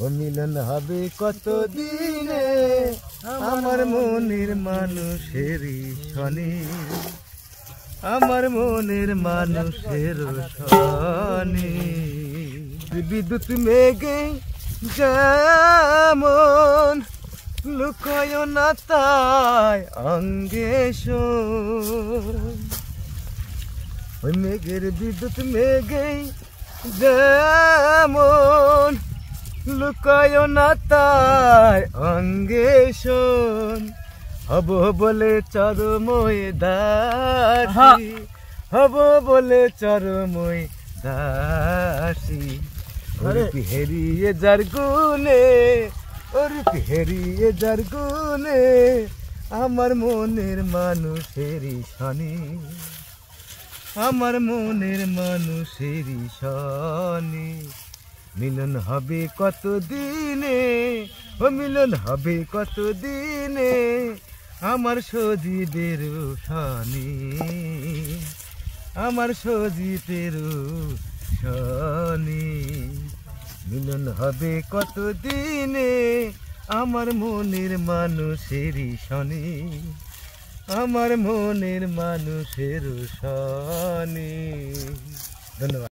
ও মিলন হবে কত দিনে আমার মনের মানুষেরই শনি, আমার মনের মানুষের শনি। বিদ্যুৎ মেঘে যেমন লুকায় না তাই অঙ্গে শোন, ওই মেঘের বিদ্যুৎ মেঘে যেমন লুকায় না তাই অঙ্গে শোন। হব বলে চরময় দাসী, হব বলে চরময় দাসী। ওরে হেরিয়ে যার গুনে, ওরে হেরিয়ে যার গুনে আমার মনের মানুষেরই শনি, আমার মনের মানুষেরই শনি। মিলন হবে কত দিনে, ও মিলন হবে কত দিনে আমার সজীবের শনি, আমার সজীবের শনি। মিলন হবে কত দিনে আমার মনের মানুষেরই শনি, আমার মনের মানুষের শনি। ধন্যবাদ।